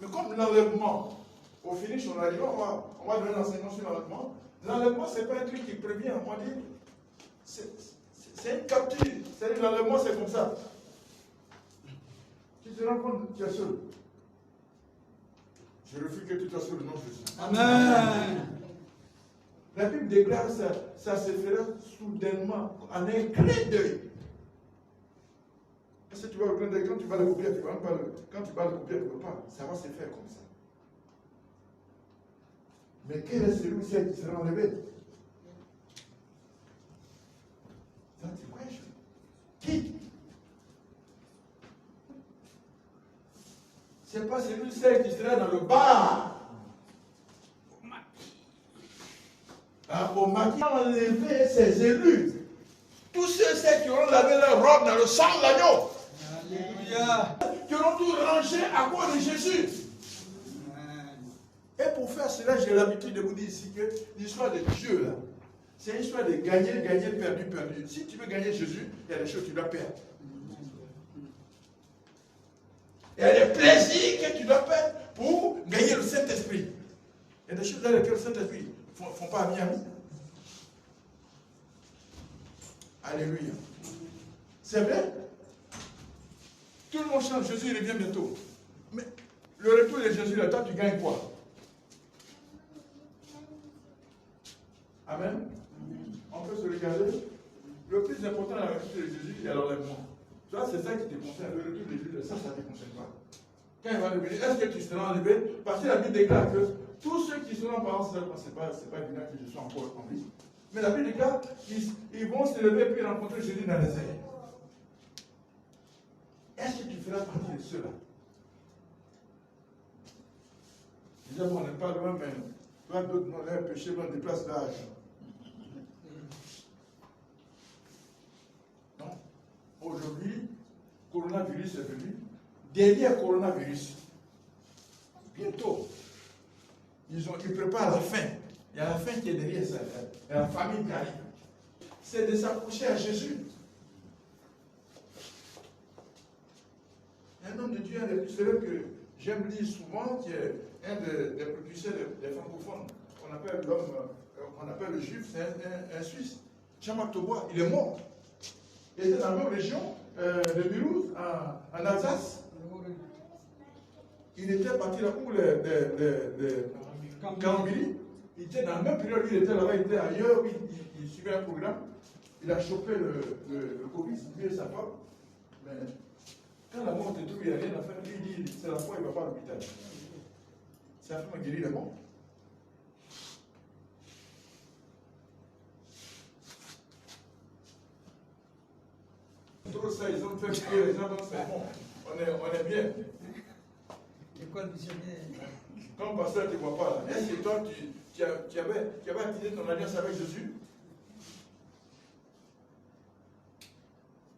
Mais comme l'enlèvement, au finish, on a dit, on va donner l'enseignement sur l'enlèvement. L'enlèvement, ce n'est pas un truc qui prévient. On dit, c'est une capture. C'est-à-dire, l'enlèvement, c'est comme ça. Tu te rends compte, tu es seul. Je refuse que tu sois seul, non, Jésus. Amen. La Bible déclare ça se fera soudainement, en un clin d'œil. Parce que tu vas au clin d'œil, quand tu vas le couper, tu ne vas pas quand tu vas le couper, tu ne vas pas. Ça va se faire comme ça. Mais quel est celui-ci qui sera enlevé? That's the question. Qui? Ce n'est pas celui-ci qui sera dans le bar. Au maquis, enlever ses élus. Tous ceux qui auront lavé leur robe dans le sang de l'agneau. Alléluia. Qui auront tout rangé à cause de Jésus. Et pour faire cela, j'ai l'habitude de vous dire ici que l'histoire de Dieu, là, c'est une histoire de gagner, gagner, perdu, perdu. Si tu veux gagner Jésus, il y a des choses que tu dois perdre. Il y a des plaisirs que tu dois perdre pour gagner le Saint-Esprit. Il y a des choses dans lesquelles le Saint-Esprit ne font pas à Miami. Alléluia. C'est vrai? Tout le monde chante, Jésus revient bientôt. Mais le retour de Jésus, là, toi, tu gagnes quoi? Amen. On peut se regarder. Le plus important dans la retour de Jésus, c'est l'enlèvement. Toi, c'est ça qui te concerne. Le retour de Jésus, ça ne te concerne pas. Quand il va revenir, est-ce que tu seras enlevé? Parce que la Bible déclare que tous ceux qui seront parents, ce n'est pas évident que je sois encore en vie. Mais la Bible déclare qu'ils vont se lever puis rencontrer Jésus dans les airs. Est-ce que tu feras partie de ceux-là? Déjà, on n'est pas loin, mais toi, d'autres n'ont l'air péché, on déplace l'âge. Donc, aujourd'hui, coronavirus est venu. Derrière coronavirus, bientôt, ils préparent la fin. Il y a la fin qui est derrière ça. Il y a la famille qui arrive. C'est de s'approcher à Jésus. Un homme de Dieu, un des plus célèbres que j'aime lire souvent, qui est un des précurseurs des francophones. On appelle l'homme, on appelle le juif, c'est un Suisse. Jean-Marc Taubois, il est mort. Il était dans la même région de Mulhouse, en Alsace. Il était parti là où les Cambili. Il était dans la même période, il était là-bas, il était ailleurs, il suivait un programme. Il a chopé le Covid, lui et sa femme. Mais quand la mort te trouve, il n'y a rien à faire. Lui, il dit, c'est la foi, il ne va pas à l'hôpital. Sa femme a guéri la mort. Trop ça, ils ont fait prier les gens, donc c'est bon. On est bien. L'école missionnaire. Comme pasteur, tu ne vois pas là. Est-ce que toi, tu avais activé ton alliance avec Jésus?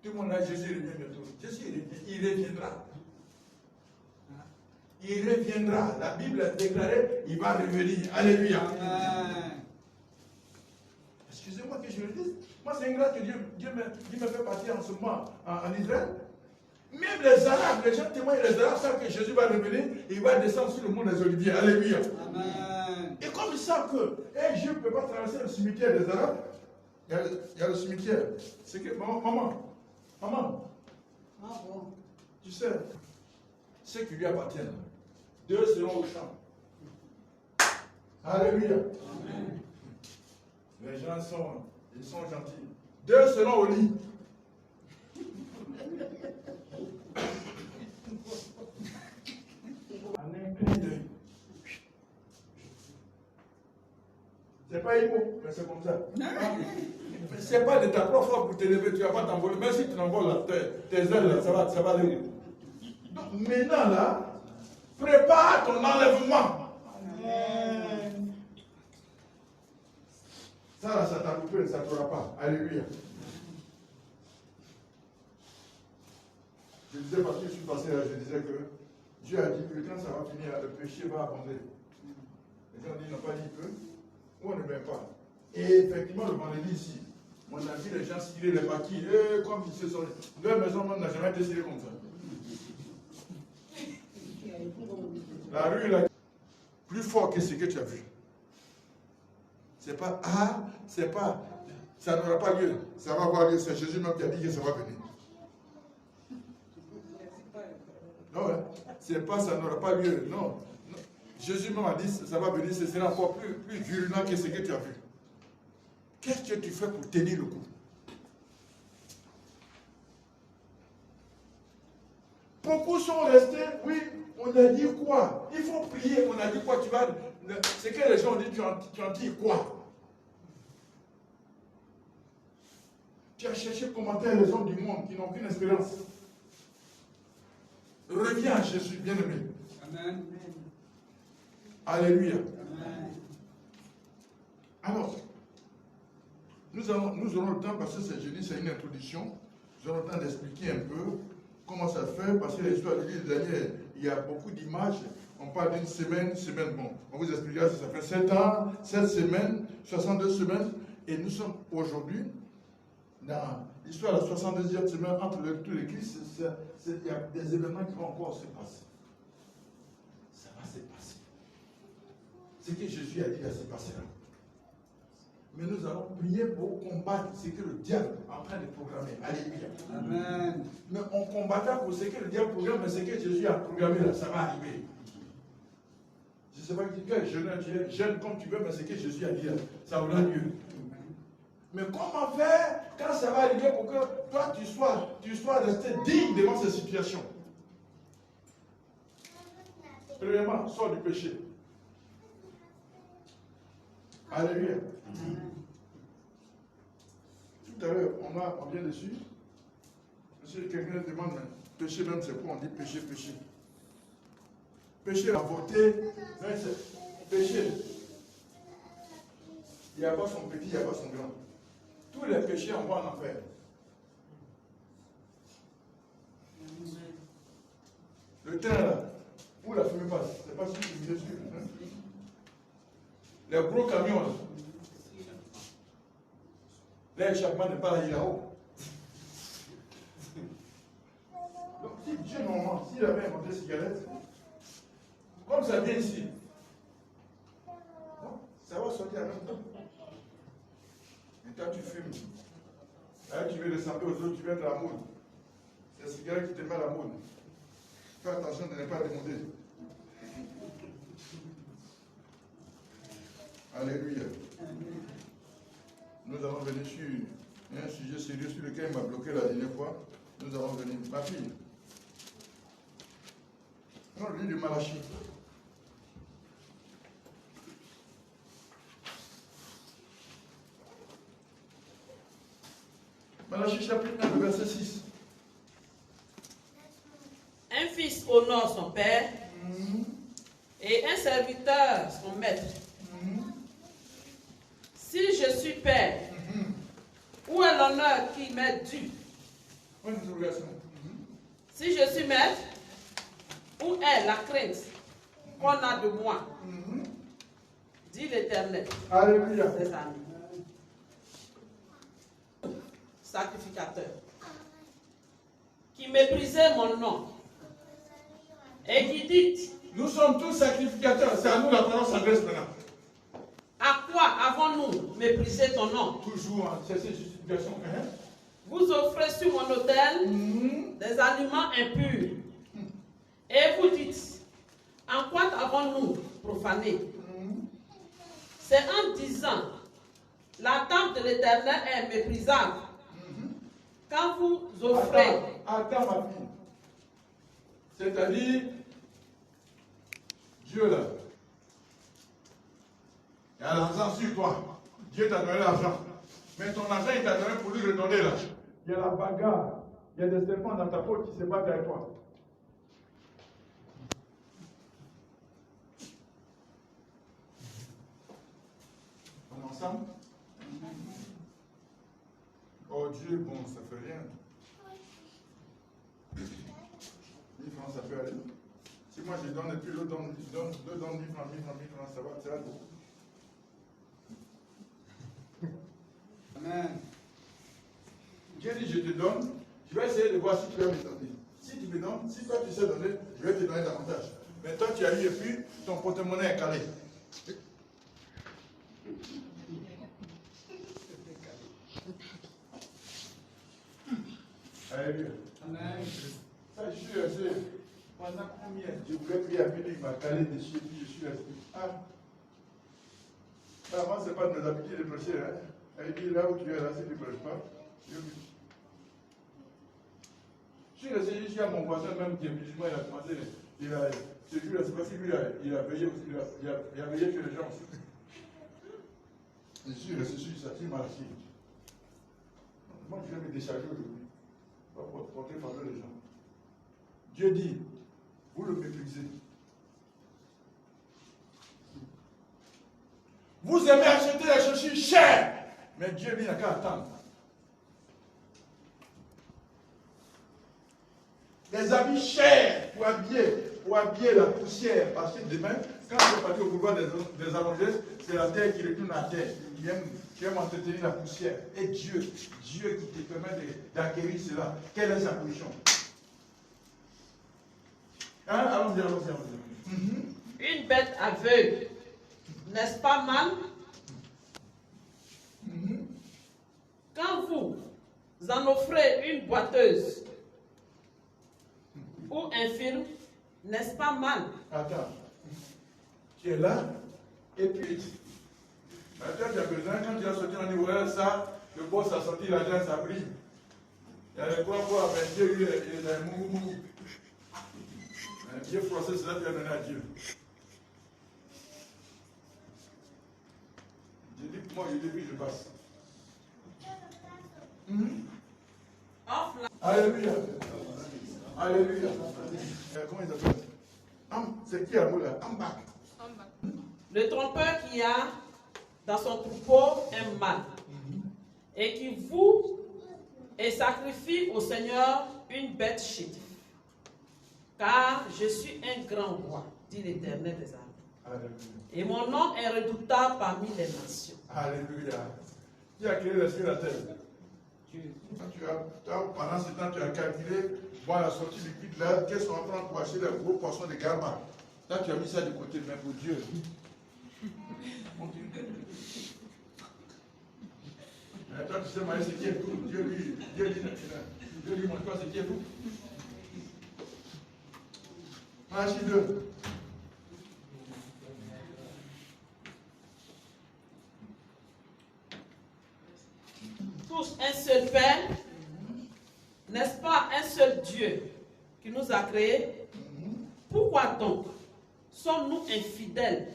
Tout le monde a Jésus revient bientôt. Jésus, il reviendra. Il reviendra. La Bible a déclaré, il va revenir. Alléluia. Excusez-moi que je le dise. Moi, c'est grâce que Dieu me fait partir en ce moment en Israël. Même les Arabes, les gens témoignent, les Arabes savent que Jésus va revenir, il va descendre sur le mont des Oliviers. Alléluia. Amen. Et comme ils savent qu'un Juif ne peut pas traverser le cimetière des Arabes, il y a le cimetière. C'est que, maman, Ah bon. tu sais, ceux qui lui appartiennent, deux seront au champ. Alléluia. Amen. Les gens sont gentils. Deux seront au lit. C'est pas hypo, mais c'est comme ça. C'est pas de ta propre force pour te lever, tu vas pas t'envoler. Même si tu t'envoles là, tes ailes là, ça va aller. Donc maintenant là, prépare ton enlèvement. Amen. Ça là, ça t'a coupé, ça ne fera pas. Alléluia. Je disais parce que je suis passé là, je disais que Dieu a dit que quand ça va finir, le péché va abonder. Les gens disent, ils n'ont pas dit que, ou on ne vient pas. Et effectivement, le vendredi ici, on a vu les gens scier les maquis, et comme ils se sont. Leur maison, on n'a jamais été scellé comme ça. La rue, là, plus fort que ce que tu as vu. C'est pas, c'est pas, ça n'aura pas lieu. Ça va avoir lieu. C'est Jésus même qui a dit que ça va venir. Non, hein? C'est pas, ça n'aura pas lieu. Non. Non. Jésus même a dit, ça va venir, ce sera encore plus virulent que ce que tu as vu. Qu'est-ce que tu fais pour tenir le coup? Beaucoup sont restés, oui, on a dit quoi? Il faut prier, on a dit quoi? C'est que les gens ont dit, tu en dis quoi? Tu as cherché commentaire les hommes du monde qui n'ont aucune espérance. Reviens à Jésus, bien-aimé. Amen. Alléluia. Amen. Alors, nous aurons le temps, parce que c'est jeudi, c'est une introduction. Nous aurons le temps d'expliquer un peu comment ça se fait, parce que l'histoire de l'île Daniel, il y a beaucoup d'images. On parle d'une semaine, bon, on vous expliquera si ça fait 7 ans, 7 semaines, 62 semaines, et nous sommes aujourd'hui dans l'histoire de la 62e semaine entre le retour de Christ. Il y a des événements qui vont encore se passer. Ça va se passer. Ce que Jésus a dit va se passer là. Mais nous allons prier pour combattre ce que le diable est en train de programmer. Alléluia. Amen. Mais on combattra pour ce que le diable programme, mais ce que Jésus a programmé là, ça va arriver. Je ne sais pas qui est jeune comme tu veux, mais ce que Jésus a dit là, ça aura lieu. Mais comment faire quand ça va arriver pour que toi tu sois resté digne devant ces situations? Premièrement, sors du péché. Alléluia. Tout à l'heure, on vient dessus. Monsieur, quelqu'un demande, mais péché même c'est quoi? On dit péché, péché. Péché, la beauté, péché. Il n'y a pas son petit, il n'y a pas son grand. Tous les péchés, on va en enfer. Le train là, où la fumée passe, c'est pas celui qui vous dessus. Hein? Les gros camions là. L'échappement n'est pas là-haut. Donc si Dieu normalement, s'il avait inventé cigarette, comme ça vient ici, non, ça va sortir en même temps. Et toi tu fumes. Là tu veux ressembler aux autres, tu veux être à la mode. C'est la cigarette qui te met à la mode. Fais attention de ne pas démonter. Alléluia. Nous allons venir sur un sujet sérieux sur lequel il m'a bloqué la dernière fois. Nous allons venir. Ma fille. On lit du Malachie. Malachie chapitre 1, verset 6. Un fils honore son père et un serviteur son maître. Si je suis père, où est l'honneur qui m'est dû? Si je suis maître, où est la crainte qu'on a de moi? Dit l'Éternel. Alléluia. Des amis. Sacrificateur. Qui méprisait mon nom. Et qui dit, nous sommes tous sacrificateurs. C'est à nous la parole s'adresse maintenant. à quoi avons-nous méprisé ton nom? Toujours en cette justification. Hein? Vous offrez sur mon autel des aliments impurs. Et vous dites, en quoi avons-nous profané? C'est en disant, la table de l'Éternel est méprisable. Quand vous offrez... Attends ma fille. C'est-à-dire, Dieu là, il y a l'argent sur toi. Dieu t'a donné l'argent. Mais ton argent, il t'a donné pour lui redonner là. Il y a la bagarre. Il y a des serpents dans ta peau qui se battent avec toi. On est ensemble? Oh Dieu, bon, ça fait rien. 1000 francs, ça peut aller. Si moi je donne et puis l'autre donne 1000 francs, ça va, c'est aller. Amen. Dieu dit, je te donne, je vais essayer de voir si tu vas me donner. Si tu me donnes, si toi tu sais donner, je vais te donner davantage. Mais toi, tu tu as eu et puis ton porte-monnaie est calé. Alléluia. Ça, je suis resté. Pendant combien je voulais prier à Dieu, il m'a calé dessus et puis je suis resté. Ah, moi, ce n'est pas de mes habitudes de prêcher. Hein. Elle dit là où tu es, là, si tu ne prêches pas, je suis resté jusqu'à mon voisin, même qui est musulman, il a commencé. Ce jour-là, c'est parce que lui, il a veillé aussi, il a veillé sur les gens aussi. Je suis resté sur ça, il m'a lâché. Moi, je vais me décharger aujourd'hui. Pas pour porter faveur les gens. Dieu dit, vous le méprisez. Vous aimez acheter les chaussures chères, mais Dieu n'a qu'à attendre. Les habits chers pour habiller la poussière, parce que demain, quand je vais partir au boulevard des allongés, c'est la terre qui retourne à terre, qui aime entretenir la poussière. Et Dieu qui te permet d'acquérir cela, quelle est sa position? Hein? Allons-y. Une bête aveugle, n'est-ce pas mal? Quand vous en offrez une boiteuse ou infirme, n'est-ce pas mal? Attends, tu es là, et puis, maintenant tu as besoin, quand tu as sorti un niveau ça, le boss a sorti l'argent, ça brille. Il y a les poids, mais Dieu, il est mou. Dieu français, c'est là que tu as donné à Dieu. Je dis que moi, je dis, je passe. Alléluia. Alléluia. Comment il s'appelle? C'est qui à vous là? Amba. Le trompeur qui a dans son troupeau un mâle et qui voue et sacrifie au Seigneur une bête chétive. Car je suis un grand roi, dit l'Éternel des armées. Et mon nom est redoutable parmi les nations. Alléluia. Qui a créé les cieux et la terre? Pendant ce temps, tu as calculé, la sortie liquide là, qu'est-ce qu'on va prendre pour acheter les gros poissons de garma? Là, tu as mis ça de côté, mais pour Dieu. Mais toi, tu sais, moi, c'est qui est tout. Dieu lui montre quoi, c'est qui est tout. Malachie 2. Tous un seul Père, n'est-ce pas un seul Dieu qui nous a créés? Pourquoi donc sommes-nous infidèles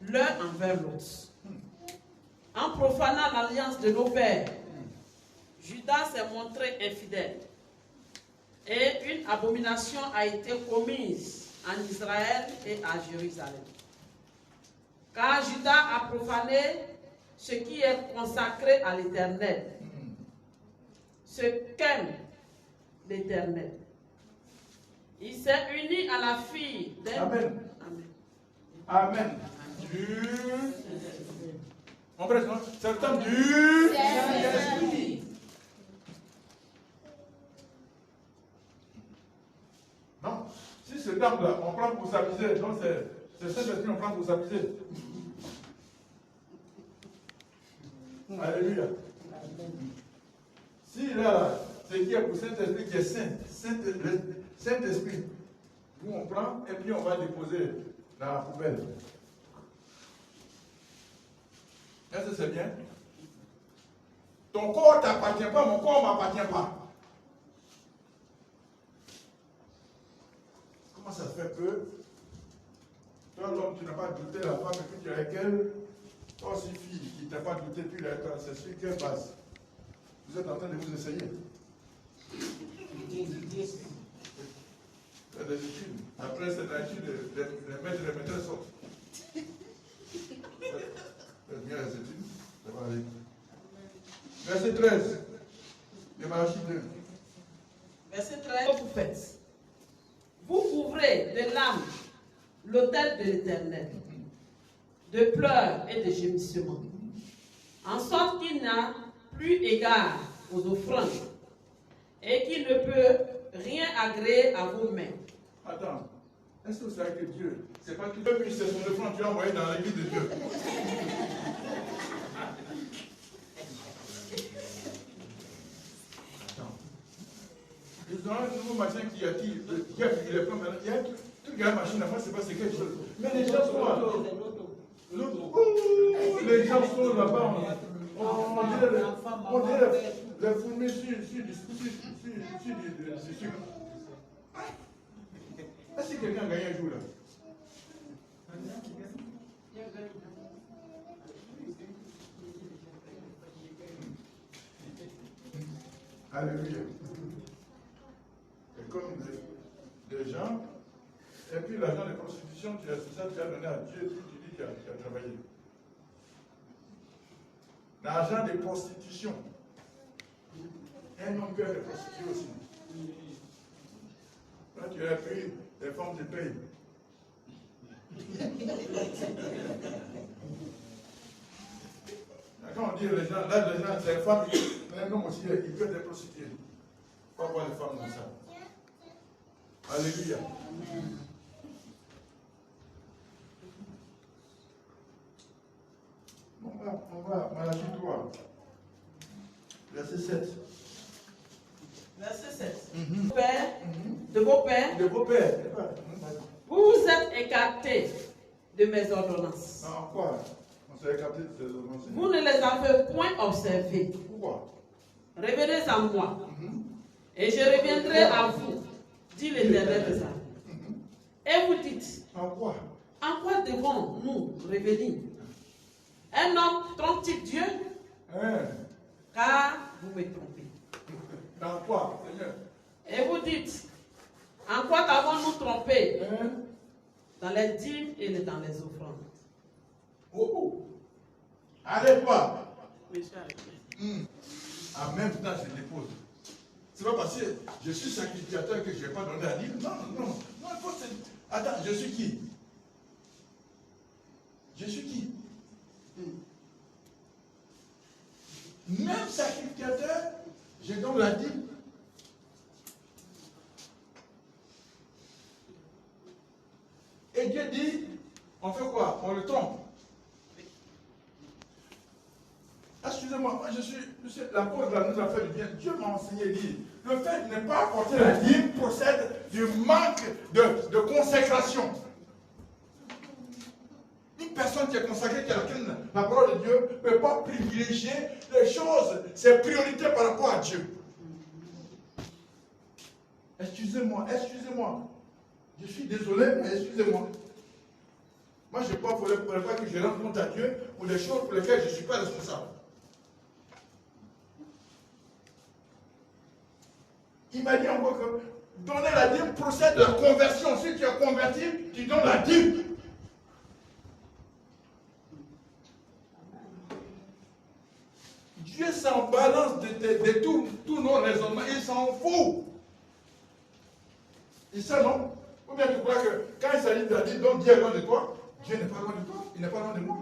l'un envers l'autre? En profanant l'alliance de nos pères, Judas s'est montré infidèle et une abomination a été commise en Israël et à Jérusalem. Car Judas a profané ce qui est consacré à l'Éternel, ce qu'aime l'Éternel. Il s'est uni à la fille d'un... Amen. Amen. On presse, non? C'est le temps du Saint-Esprit. Non? Si ce temps-là, on prend pour s'amuser, donc c'est Saint-Esprit, on prend pour s'amuser. Alléluia. Si là, ce qui est pour Saint-Esprit qui est Saint-Esprit, nous on prend et puis on va déposer dans la poubelle. Est-ce que c'est bien? Ton corps ne t'appartient pas, mon corps ne m'appartient pas. Comment ça se fait que toi, l'homme, tu n'as pas douté la femme et puis tu es avec elle? Toi aussi, fille, qui ne t'a pas douté, puis c'est sur quelle base? Vous êtes en train de vous essayer. C'est des études. Après, c'est l'étude, les maîtres et les maîtresses sortent. Faites bien les études, ça va aller. Verset 13 de Malachie 2. Verset 13, vous faites. Vous couvrez de larmes l'autel de l'Éternel, de pleurs et de gémissements, en sorte qu'il n'a plus égard aux offrandes et qu'il ne peut rien agréer à vos mains. Attends. Est-ce que vous savez que Dieu, c'est pas que 2700 francs que tu as envoyé dans l'église de Dieu? Dans un nouveau machin qui a qui il est plein maintenant. Il y a toute la machine à moi, c'est pas c'est quelque chose. Mais les gens sont là. Les gens sont là-bas. On dirait les fourmis sur du sucre. Est-ce que quelqu'un a gagné un jour là? Alléluia. Et comme des gens, et puis l'argent de prostitution, tu as donné à Dieu, puis tu dis qu'il a travaillé. L'argent de prostitution. Un homme peut être prostitué aussi. Quand tu as pris, les femmes te payent. Quand on dit les gens, là, les gens, c'est les femmes, un homme aussi, il peut être prostitué. Pas voir les femmes comme ça. Alléluia. On va Malachie 3, verset 7. Verset 7. Père, de vos pères, De vos pères. vous vous êtes écartés de mes ordonnances. En quoi on s'est écarté de ces ordonnances? Vous ne les avez point observées. Pourquoi? Revenez à moi, et je reviendrai à vous, dit l'Éternel des armées. Et vous dites, En quoi? en quoi devons-nous revenir? Un homme trompe-t-il Dieu? Car vous me trompez. Dans quoi, Seigneur? Et vous dites, en quoi avons-nous trompé? Dans les dîmes et dans les offrandes. Oh! Arrête-toi! En même temps, je dépose. C'est pas parce que je suis sacrificateur que je ne vais pas donner la dîme. Non, non, non. Il faut attends, je suis qui? Je suis qui? Même sacrificateur, je donne la dîme. Et Dieu dit, on fait quoi? On le trompe. Excusez-moi, moi je suis l'apôtre de la nous a fait du bien. Dieu m'a enseigné, dit, le fait de ne pas apporter la dîme procède du manque de consécration. Une personne qui est consacrée, qui a la parole de Dieu, ne peut pas privilégier les choses, ses priorités par rapport à Dieu. Excusez-moi. Je suis désolé, mais excusez-moi. Moi, je ne pas pour pas que je rende compte à Dieu pour des choses pour lesquelles je ne suis pas responsable. Il m'a dit encore que donner la dîme procède de la conversion. Si tu es converti, tu donnes la dîme. Dieu s'en balance de tous nos raisonnements. Il s'en fout. Il sait non? Ou bien tu crois que quand il s'agit de la dîme, donc Dieu est loin de toi? Dieu n'est pas loin de toi. Il n'est pas loin de moi.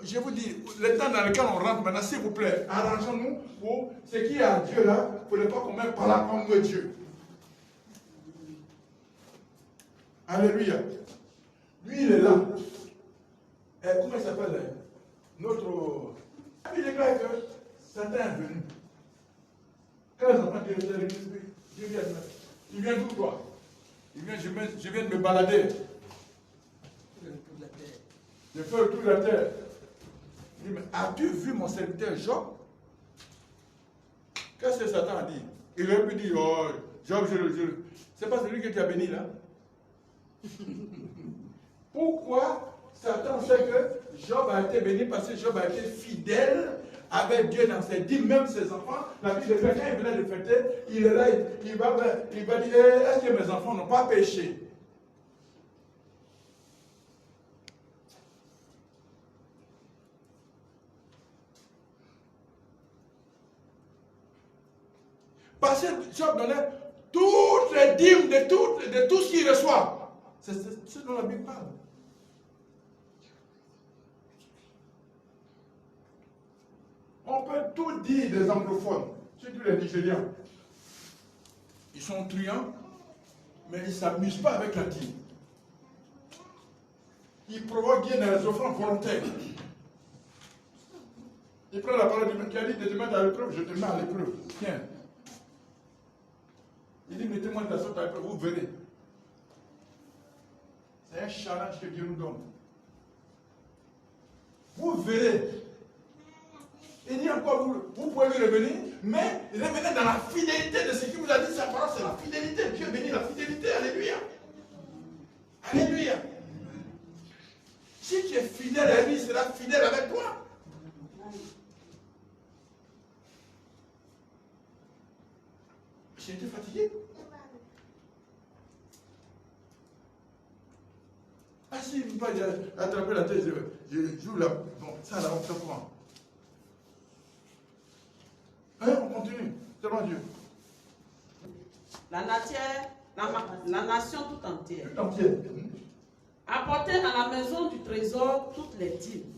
Je vous dis, le temps dans lequel on rentre maintenant, s'il vous plaît, arrangeons-nous pour ce qui est à Dieu là, pour ne pas qu'on mette par la comme Dieu. Alléluia. Lui, il est là. Et comment il s'appelle? Notre. Il déclare que Satan est venu. Quand les enfants Dieu vient, il vient d'où toi? Il vient, je viens de me balader. Je fais le tour de la terre. Il dit, mais as-tu vu mon serviteur Job? Qu'est-ce que Satan a dit? Il aurait pu dire, oh, Job, c'est pas celui que tu as béni là? Pourquoi Satan sait que Job a été béni? Parce que Job a été fidèle avec Dieu dans ses dîmes, même ses enfants. La Bible de quand il venait de fêter, il est là, il va dire, est-ce que mes enfants n'ont pas péché? Parce que Job donnait toutes les dîmes de tout ce qu'il reçoit. C'est ce dont la Bible parle. On peut tout dire des anglophones, surtout les Nigériens. Ils sont truands, mais ils ne s'amusent pas avec la dîme. Ils provoquent Dieu dans les offrandes volontaires. Il prend la parole de Dieu qui a dit de te mettre à l'épreuve, je te mets à l'épreuve. Tiens. Il dit, mettez-moi de la sorte à l'épreuve, vous verrez. C'est un challenge que Dieu nous donne. Vous verrez. Il dit encore, vous pouvez lui revenir, mais revenez dans la fidélité de ce qu'il vous a dit. Sa parole, c'est la fidélité. Dieu bénit la fidélité. Alléluia. Alléluia. Si tu es fidèle à lui, il sera fidèle avec toi. J'ai été fatigué. Ah si, il ne pas attraper la tête, je joue là. Bon, ça là, on fait comment? Hein, on continue. Devant Dieu. La nation tout entière. Tout entier. Apportez à la maison du trésor toutes les dîmes,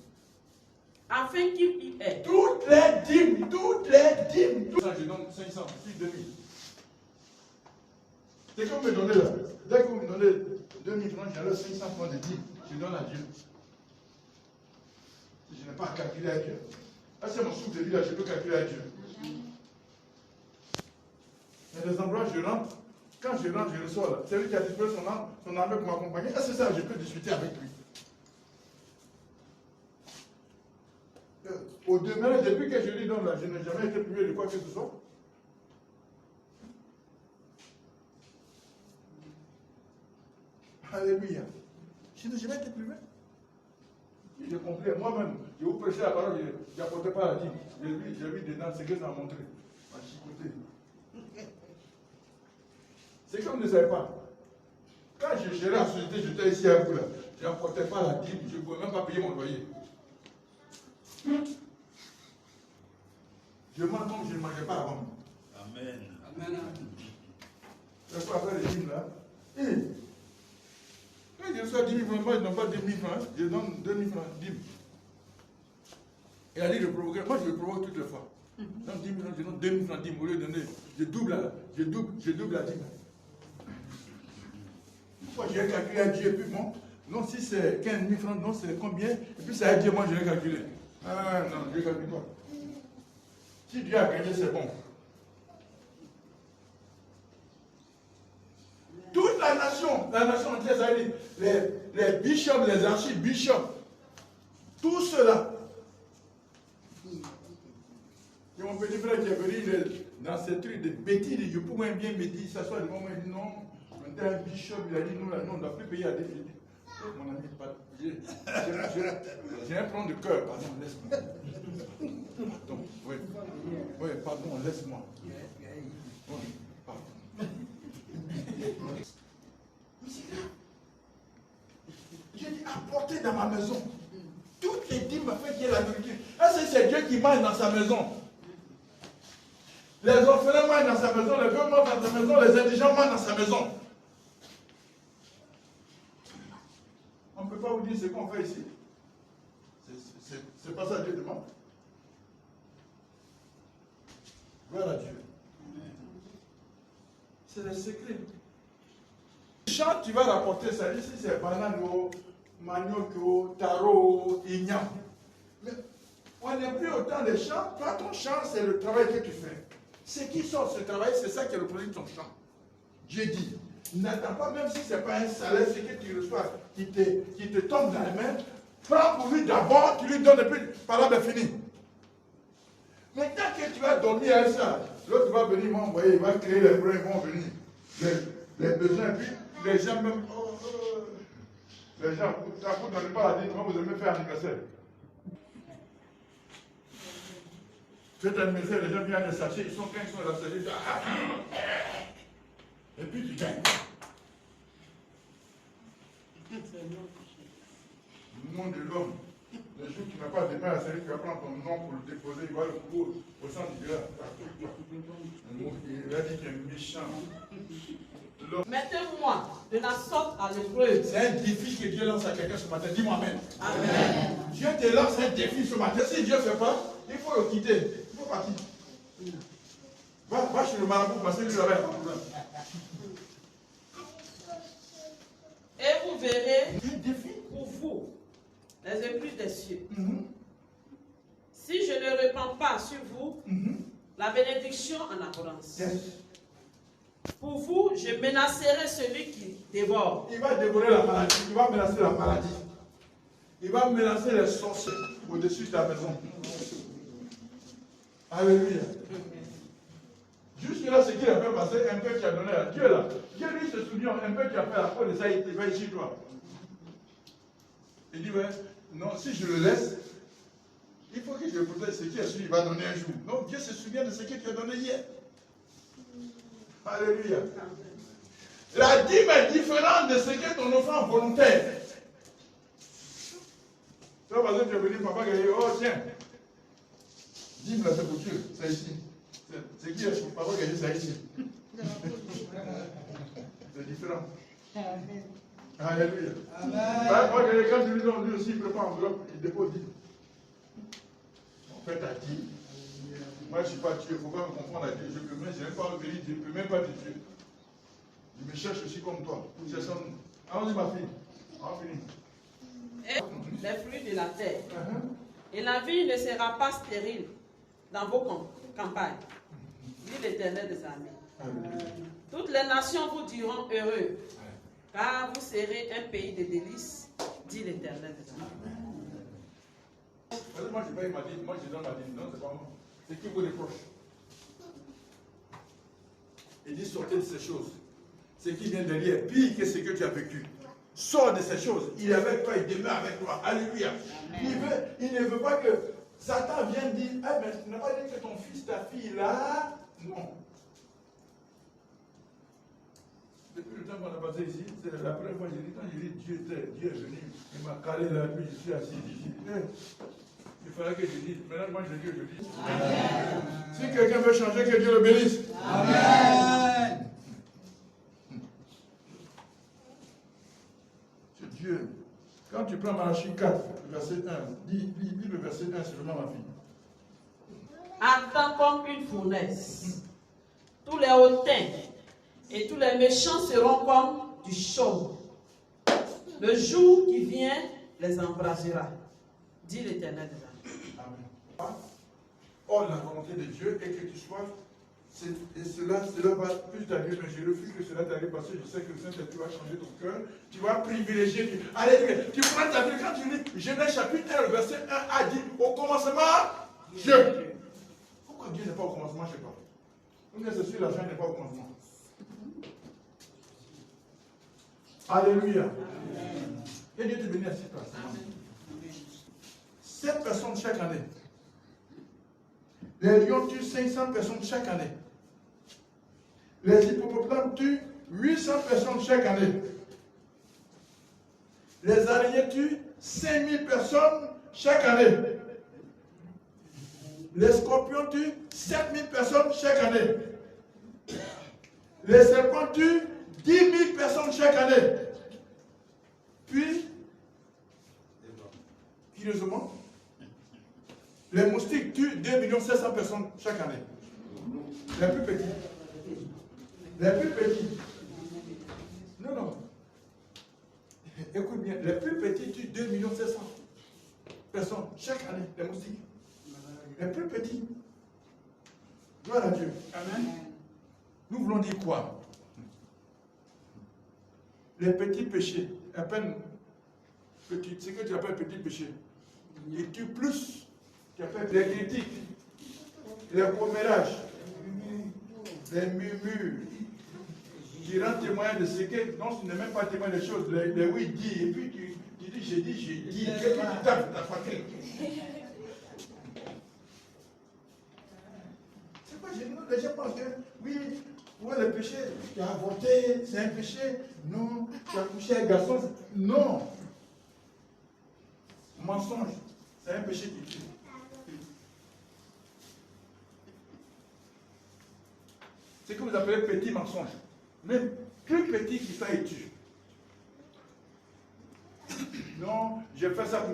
afin qu'il y ait. Toutes les dîmes, toutes les dîmes. Tout ça, je donne 500, puis 2000. C'est comme me donner là. Dès que vous me donnez 2000 francs, j'ai 500 francs de dîmes. Je donne à Dieu. Si je n'ai pas à calculer à Dieu. Ah, c'est mon souffle de vie là, je peux calculer à Dieu. Il y a des endroits où je rentre. Quand je rentre, je reçois là. C'est lui qui a disparu son armée pour m'accompagner. Ah, c'est ça, je peux discuter avec lui. Au demeurant, depuis que je lui donne là, je n'ai jamais été privé de quoi que ce soit. Alléluia. Je n'ai jamais été privé. J'ai compris moi-même. Je vous prêchais la parole, je n'apportais pas la dîme. J'ai vu dedans ce que ça a montré. À chicoter. C'est comme vous ne savez pas. Quand je gérais la société, j'étais ici à vous là. Je n'apportais pas la dîme, je ne pouvais même pas payer mon loyer. Je mange comme je ne mangeais pas avant. Amen. Amen. C'est quoi faire les dîmes là? Quand je reçois 10 000 francs, moi je ne donne pas 2 000 francs, je donne 2 000 francs, dîmes. Et elle dit de provoquer, moi je le provoque toutes les fois. Donc 10 000 francs, je donne 2 000 francs dîmes au lieu de donner, je double la dîme. Pourquoi j'ai calculé à Dieu, et puis bon, non, si c'est 15 000 francs, non, c'est combien? Et puis c'est à Dieu, moi je l'ai calculé. Ah non, je ne calcule pas. Si Dieu a gagné, c'est bon. Toute la nation entière, ça veut dire les bishops, les archibishops, tout cela. Et mon petit frère qui est venu dans ce truc de bêtises, je pourrais bien me dire, s'asseoir devant moi, il dit non, on est un bishop, il a dit nous, là, non, on ne doit plus payer à définir. Mon ami, j'ai un problème de cœur, pardon, laisse-moi. Pardon, oui. Oui, pardon, laisse-moi. Oui, pardon. J'ai dit, apportez dans ma maison. Toutes les dîmes me fait qu'il y ait la nourriture. Est-ce que c'est Dieu qui mange dans sa maison? Les orphelins mangent dans sa maison, les veuves mangent dans sa maison, les indigents mangent dans sa maison. On ne peut pas vous dire ce qu'on fait ici. C'est pas ça que Dieu demande. Gloire à Dieu. C'est le secret. Chant, tu vas rapporter ça. Ici, c'est banane, manioc, taro, igname. Mais on n'est plus autant de chants. Toi, ton chant, c'est le travail que tu fais. Ce qui sort ce travail, c'est ça qui est le produit de ton chant. Dieu dit, n'attends pas, même si ce n'est pas un salaire, ce que tu reçois, qui te tombe dans les mains, prends pour lui d'abord, tu lui donnes, et puis, parole est finie. Mais tant que tu vas dormir à ça, l'autre va venir m'envoyer, il va créer les problèmes, ils vont venir. Les besoins, puis les gens même, les gens, vous ne donnez pas la dîme, comment vous aimez faire anniversaire? Faites anniversaire, les gens viennent les sachets, ils sont quand ils sont là, ils disent, et puis tu gagnes. Le nom de l'homme, le jour où tu n'as pas de main à celui qui va prendre ton nom pour le déposer, il va le couper au centre du gars. Il a dit qu'il est méchant. Mettez-moi de la sorte à l'épreuve. C'est un défi que Dieu lance à quelqu'un ce matin. Dis-moi Amen. Amen. Dieu te lance un défi ce matin. Si Dieu ne fait pas, il faut le quitter. Il faut partir. Va chez le marabout, parce que lui, il avait un problème. Et vous verrez pour vous les écluses des cieux. Si je ne répands pas sur vous la bénédiction en abondance. Pour vous, je menacerai celui qui dévore. Il va dévorer la maladie. Il va menacer la maladie. Il va menacer les sorciers au-dessus de ta maison. Alléluia. Jusque là, ce qu'il a fait passer, un peu qui a donné à Dieu là. Dieu lui se souvient, un peu qui a fait la faute de ça, il va ici toi. Il dit, ouais, non, si je le laisse, il faut que je le protège. Ce qui est celui, il va donner un jour. Non, Dieu se souvient de ce qu'il t'a donné hier. Alléluia. La dîme est différente de ce qu'est ton offrande volontaire. Tu vas par exemple, tu es venu, papa, qui a dit, oh tiens, dîme là, c'est pour Dieu, c'est ici. C'est qui est papa qui a dit, c'est ici. C'est différent. Alléluia. Moi, quand je lui donne, lui aussi, il prépare enveloppe, il dépose dîme. On fait ta dîme. Moi, je ne suis pas Dieu, il ne faut pas me confondre à Dieu. Je n'aime pas revenir Dieu, je ne peux même pas de Dieu. Je me cherche aussi comme toi. Allons-y, ma fille. On finit. Et les fruits de la terre. Et la vie ne sera pas stérile dans vos campagnes, dit l'Éternel des armées. Toutes les nations vous diront heureux, car vous serez un pays de délices, dit l'Éternel des armées. Moi, je paye ma dîme, moi je donne ma dîme. Non, c'est pas moi. C'est qui vous reproche. Il dit sortez de ces choses. Ce qui vient derrière, pire que ce que tu as vécu. Sors de ces choses. Il est avec toi, il demeure avec toi. Alléluia. Il ne veut pas que Satan vienne dire, ah mais tu n'as pas dit que ton fils, ta fille là. Non. Depuis le temps qu'on a passé ici, c'est la première fois que j'ai dit, quand j'ai dit Dieu est venu, il m'a calé là, puis je suis assis ici. Il fallait que je dise. Maintenant, moi je dis, je dis. Amen. Si quelqu'un veut changer, que Dieu le bénisse. Amen. C'est Dieu. Quand tu prends Malachie 4, verset 1, dis le verset 1 seulement, ma fille. Ardent comme une fournaise, tous les hautains et tous les méchants seront comme du chaume. Le jour qui vient les embrasera, dit l'Éternel des armées. Amen. Or, la volonté de Dieu est que tu sois, et cela va plus t'arriver, mais je refuse que cela t'arrive parce que je sais que le Saint-Esprit va changer ton cœur. Tu vas privilégier. Allez, tu prends ta Bible, quand tu lis Genèse chapitre 1, verset 1 a dit, au commencement, Dieu. Pourquoi Dieu n'est pas au commencement chez toi? Ou bien c'est sûr, la fin n'est pas au commencement. Alléluia. Que Dieu te bénisse à cette place. 7 personnes chaque année. Les lions tuent 500 personnes chaque année. Les hippopotames tuent 800 personnes chaque année. Les araignées tuent 5000 personnes chaque année. Les scorpions tuent 7000 personnes chaque année. Les serpents tuent 10 000 personnes chaque année. Puis, curieusement, les moustiques tuent 2 700 000 personnes chaque année. Les plus petits. Les plus petits. Non, non. Écoute bien, les plus petits tuent 2 700 000 personnes chaque année, les moustiques. Les plus petits. Gloire à Dieu. Amen. Nous voulons dire quoi? Les petits péchés, à peine petits, ce que tu appelles petits péchés, ils tuent plus qu'appelles les critiques, les commérages, les murmures, qui rendent témoin de ce que, non, tu n'es même pas témoin des choses, les oui dit, et puis tu dis, j'ai dit, qu'est-ce que tu tapes ta poitrine? C'est quoi, les gens pensent que, oui, ouais, le péché, tu as avorté, c'est un péché. Non, tu as couché un garçon. Non. Mensonge, c'est un péché qui tue. C'est ce que vous appelez petit mensonge. Même plus petit qui fait et tue. Non, j'ai fait ça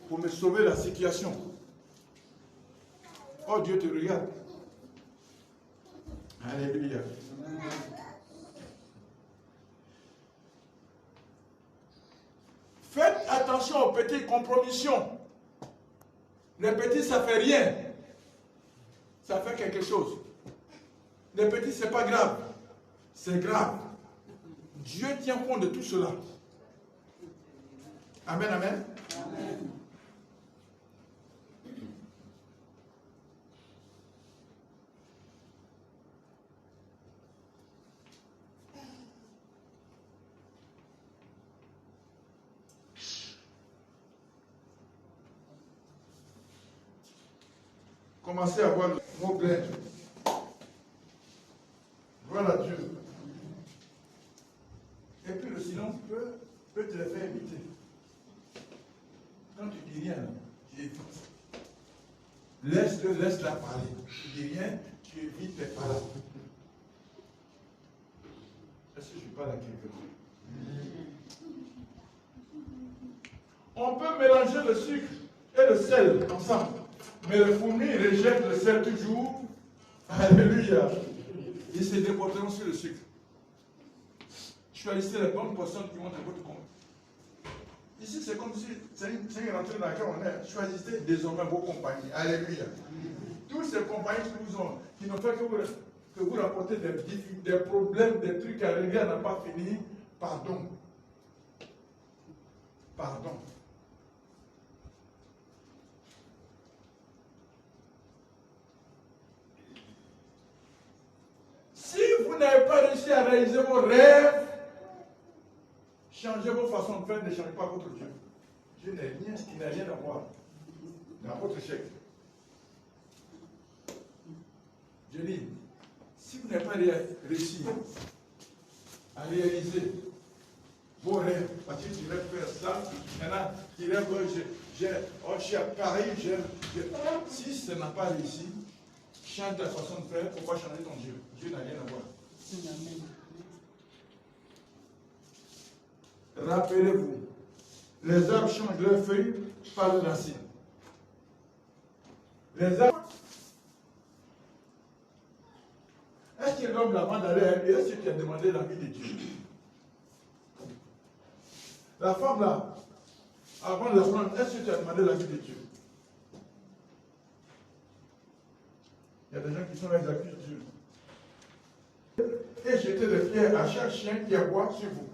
pour me sauver la situation. Oh, Dieu te regarde. Alléluia. Faites attention aux petites compromissions. Les petits, ça fait rien. Ça fait quelque chose. Les petits, c'est pas grave. C'est grave. Dieu tient compte de tout cela. Amen, amen. Amen. Commencez à voir le mot plein. Voilà Dieu. Et puis le silence peut te le faire éviter. Quand tu dis rien, tu évites. Laisse-la parler. Tu dis rien, tu évites tes paroles. Est-ce que je parle à quelqu'un? On peut mélanger le sucre et le sel ensemble. Mais le fourmi rejette le sel toujours. Alléluia. Ils se déporteront sur le sucre. Choisissez les bonnes personnes qui vont dans votre compte. Ici, c'est comme si c'est une rentrée dans laquelle on est. Choisissez désormais vos compagnies. Alléluia. Tous ces compagnies qui n'ont fait que vous rapporter des problèmes, des trucs à régler à n'a pas fini. Pardon. Pardon. Si vous n'avez pas réussi à réaliser vos rêves, changez vos façons de faire, ne changez pas votre Dieu. Dieu n'est rien, il n'a rien à voir dans votre chèque. Je dis, si vous n'avez pas réussi à réaliser vos rêves, parce que tu rêves faire ça, maintenant, tu rêves, je suis à Paris, si ça n'a pas réussi, change ta façon de faire, pourquoi changer ton Dieu? Dieu n'a rien à voir. Rappelez-vous, les arbres changent leurs feuilles par les racines. Les arbres. Est-ce que l'homme l'a d'aller à lui? Est-ce que tu as demandé l'avis de Dieu? La femme là, avant de la prendre, est-ce que tu as demandé l'avis de Dieu? Il y a des gens qui sont là, ils accusent Dieu. Et jeter des pierres à chaque chien qui aboie sur vous.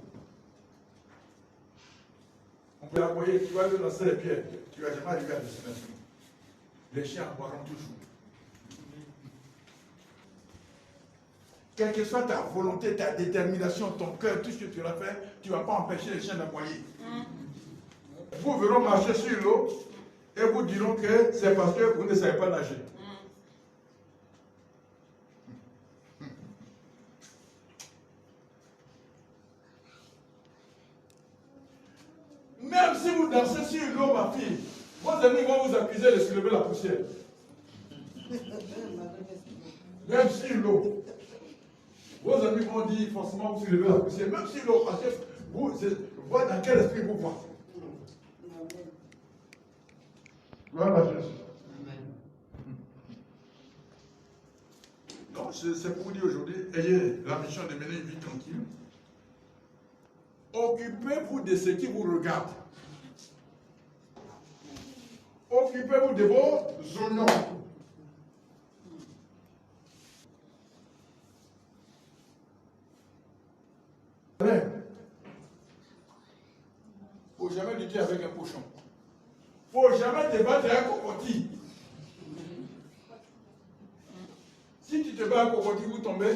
On peut l'aboyer, tu vas lui lancer les pierres, tu ne vas jamais arriver à destination. Les chiens aboieront toujours. Quelle que soit ta volonté, ta détermination, ton cœur, tout ce que tu vas faire, tu ne vas pas empêcher les chiens d'aboyer. Vous verrez marcher sur l'eau et vous diront que c'est parce que vous ne savez pas nager. Même si vous dansez sur l'eau, ma fille, vos amis vont vous accuser de soulever la poussière. Même sur l'eau. Vos amis vont dire forcément vous soulevez la poussière. Même sur l'eau, parce que vous, voyez dans quel esprit vous voyez. Voilà Jésus. Donc, c'est pour vous dire aujourd'hui, ayez la mission de mener une vie tranquille. Occupez-vous de ce qui vous regarde. Occupez-vous de vos oignons. Il ne faut jamais lutter avec un cochon. Il ne faut jamais te battre avec un cocotier. Si tu te bats avec un cocotier, vous tombez,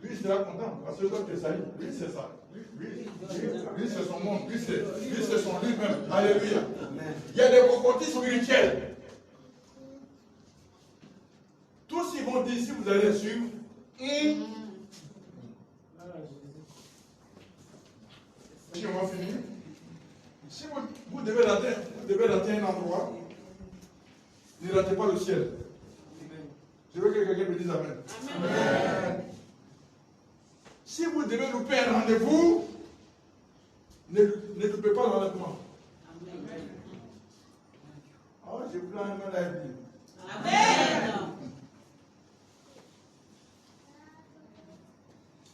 lui il sera content. Parce que toi tu es sali. Lui c'est ça. Lui c'est son monde. Lui c'est son lui-même. Alléluia. Il y a des cocotiers spirituels. Tous ils vont dire si vous allez suivre. Si on va finir. Si vous devez rater un endroit, ne ratez pas le ciel. Je veux que quelqu'un me dise Amen. Amen. Si vous devez louper un rendez-vous, ne loupez pas l'enlèvement. Amen. Oh, je vous la demande à dire. Amen.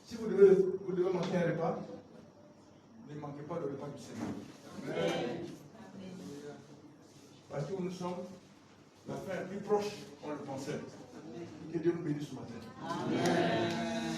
Si vous devez manquer un repas, ne manquez pas le repas du Seigneur. Amen. Parce que nous sommes, la fin est plus proche qu'on le pensait. Que Dieu nous bénisse ce matin. Amen.